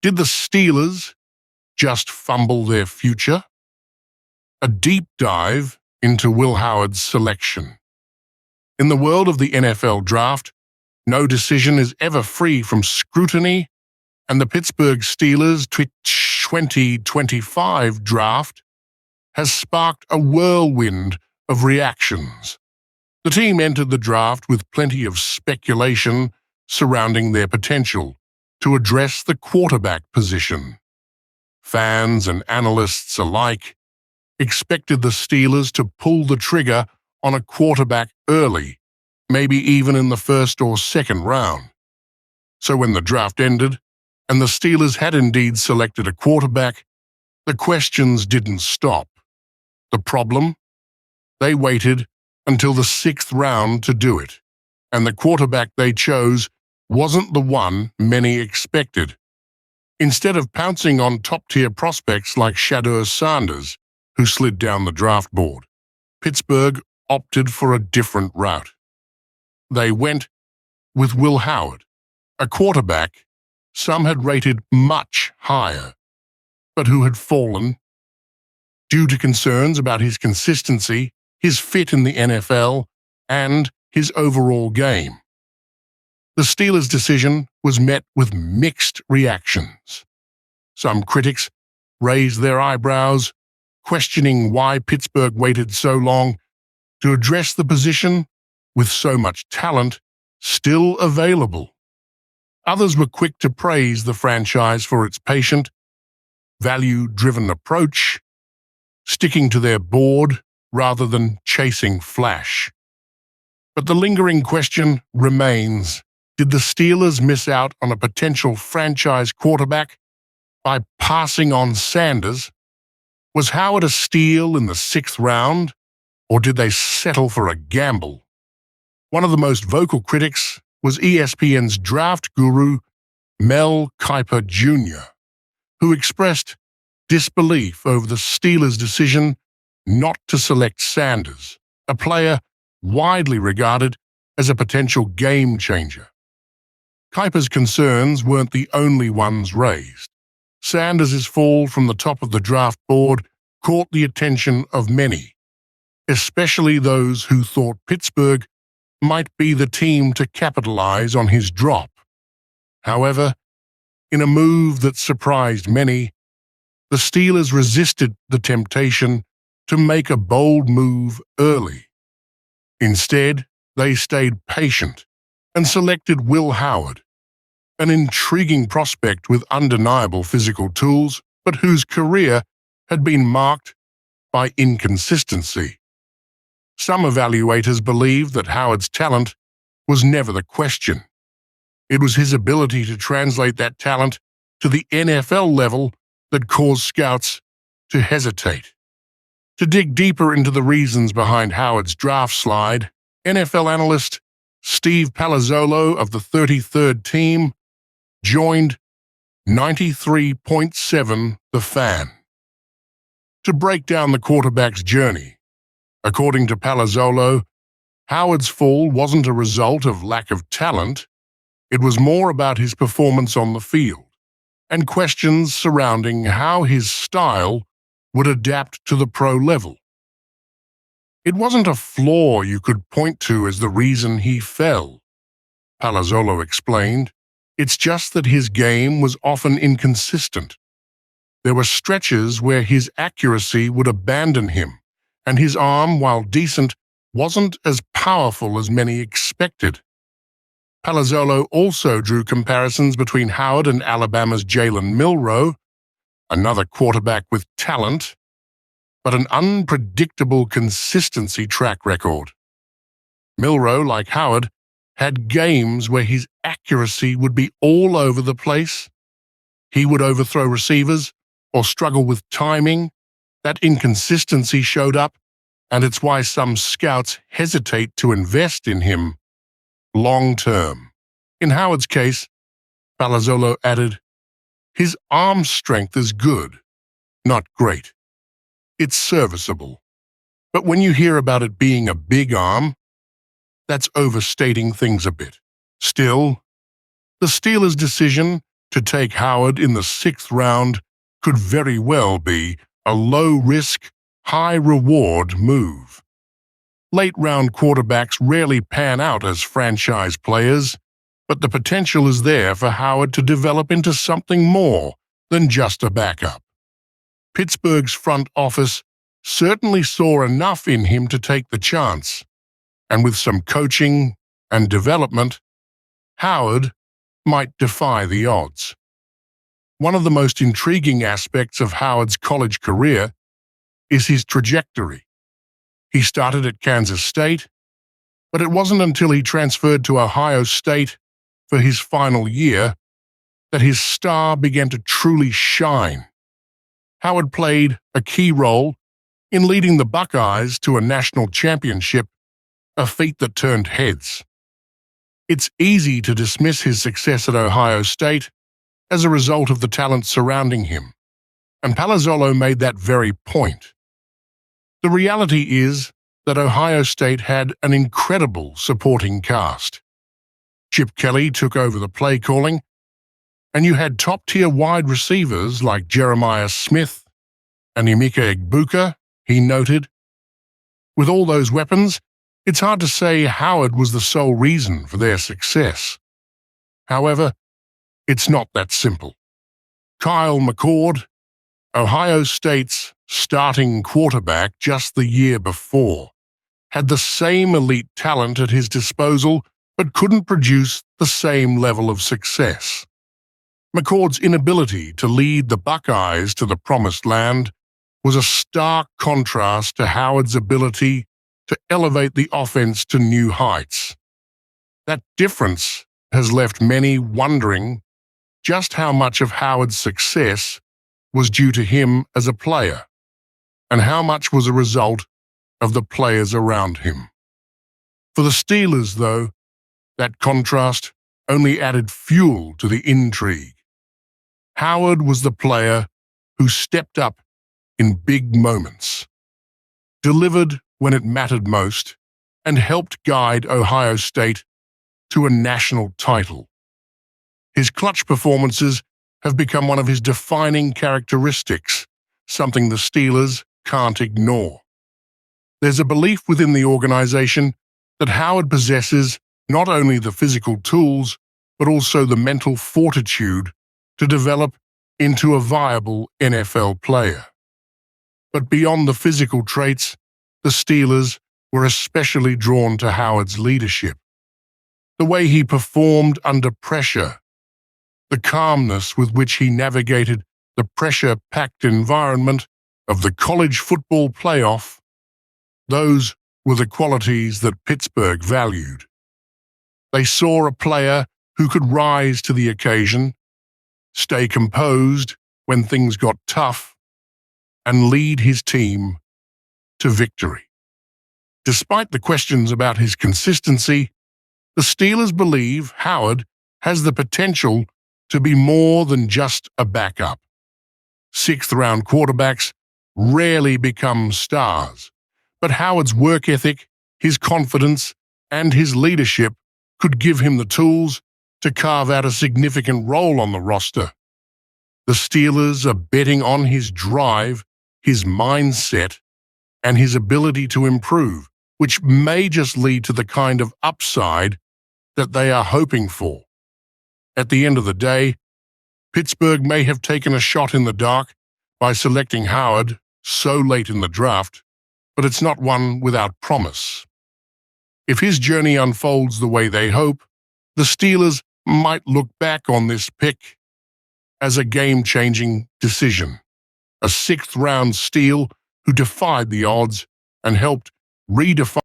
Did the Steelers just fumble their future? A deep dive into Will Howard's selection. In the world of the NFL draft, no decision is ever free from scrutiny, and the Pittsburgh Steelers 2025 draft has sparked a whirlwind of reactions. The team entered the draft with plenty of speculation surrounding their potential to address the quarterback position. Fans and analysts alike expected the Steelers to pull the trigger on a quarterback early, maybe even in the first or second round. So when the draft ended, and the Steelers had indeed selected a quarterback, the questions didn't stop. The problem? They waited until the 6th round to do it, and the quarterback they chose wasn't the one many expected. Instead of pouncing on top-tier prospects like Shedeur Sanders, who slid down the draft board, Pittsburgh opted for a different route. They went with Will Howard, a quarterback some had rated much higher, but who had fallen due to concerns about his consistency, his fit in the NFL, and his overall game. The Steelers' decision was met with mixed reactions. Some critics raised their eyebrows, questioning why Pittsburgh waited so long to address the position with so much talent still available. Others were quick to praise the franchise for its patient, value-driven approach, sticking to their board rather than chasing flash. But the lingering question remains, did the Steelers miss out on a potential franchise quarterback by passing on Sanders? Was Howard a steal in the 6th round, or did they settle for a gamble? One of the most vocal critics was ESPN's draft guru, Mel Kiper Jr., who expressed disbelief over the Steelers' decision not to select Sanders, a player widely regarded as a potential game-changer. Kiper's concerns weren't the only ones raised. Sanders' fall from the top of the draft board caught the attention of many, especially those who thought Pittsburgh might be the team to capitalize on his drop. However, in a move that surprised many, the Steelers resisted the temptation to make a bold move early. Instead, they stayed patient and selected Will Howard, an intriguing prospect with undeniable physical tools, but whose career had been marked by inconsistency. Some evaluators believed that Howard's talent was never the question. It was his ability to translate that talent to the NFL level that caused scouts to hesitate. To dig deeper into the reasons behind Howard's draft slide, NFL analyst Steve Palazzolo of the 33rd team joined 93.7 The Fan to break down the quarterback's journey. According to Palazzolo, Howard's fall wasn't a result of lack of talent. It was more about his performance on the field and questions surrounding how his style would adapt to the pro level. It wasn't a flaw you could point to as the reason he fell, Palazzolo explained. It's just that his game was often inconsistent. There were stretches where his accuracy would abandon him, and his arm, while decent, wasn't as powerful as many expected. Palazzolo also drew comparisons between Howard and Alabama's Jalen Milroe, another quarterback with talent, but an unpredictable consistency track record. Milroe, like Howard, had games where his accuracy would be all over the place. He would overthrow receivers or struggle with timing. That inconsistency showed up, and it's why some scouts hesitate to invest in him long-term. In Howard's case, Palazzolo added, his arm strength is good, not great. It's serviceable. But when you hear about it being a big arm, that's overstating things a bit. Still, the Steelers' decision to take Howard in the 6th round could very well be a low-risk, high-reward move. Late-round quarterbacks rarely pan out as franchise players, but the potential is there for Howard to develop into something more than just a backup. Pittsburgh's front office certainly saw enough in him to take the chance, and with some coaching and development, Howard might defy the odds. One of the most intriguing aspects of Howard's college career is his trajectory. He started at Kansas State, but it wasn't until he transferred to Ohio State for his final year that his star began to truly shine. Howard played a key role in leading the Buckeyes to a national championship, a feat that turned heads. It's easy to dismiss his success at Ohio State as a result of the talent surrounding him, and Palazzolo made that very point. The reality is that Ohio State had an incredible supporting cast. Chip Kelly took over the play calling, and you had top-tier wide receivers like Jeremiah Smith and Emeka Egbuka, he noted. With all those weapons, it's hard to say Howard was the sole reason for their success. However, it's not that simple. Kyle McCord, Ohio State's starting quarterback just the year before, had the same elite talent at his disposal but couldn't produce the same level of success. McCord's inability to lead the Buckeyes to the promised land was a stark contrast to Howard's ability to elevate the offense to new heights. That difference has left many wondering just how much of Howard's success was due to him as a player, and how much was a result of the players around him. For the Steelers, though, that contrast only added fuel to the intrigue. Howard was the player who stepped up in big moments, delivered when it mattered most, and helped guide Ohio State to a national title. His clutch performances have become one of his defining characteristics, something the Steelers can't ignore. There's a belief within the organization that Howard possesses not only the physical tools, but also the mental fortitude to develop into a viable NFL player. But beyond the physical traits, the Steelers were especially drawn to Howard's leadership. The way he performed under pressure, the calmness with which he navigated the pressure-packed environment of the college football playoff, those were the qualities that Pittsburgh valued. They saw a player who could rise to the occasion, stay composed when things got tough, and lead his team to victory. Despite the questions about his consistency, the Steelers believe Howard has the potential to be more than just a backup. 6th-round quarterbacks rarely become stars, but Howard's work ethic, his confidence, and his leadership could give him the tools to carve out a significant role on the roster. The Steelers are betting on his drive, his mindset, and his ability to improve, which may just lead to the kind of upside that they are hoping for. At the end of the day, Pittsburgh may have taken a shot in the dark by selecting Howard so late in the draft, but it's not one without promise. If his journey unfolds the way they hope, the Steelers might look back on this pick as a game-changing decision, a 6th-round steal who defied the odds and helped redefine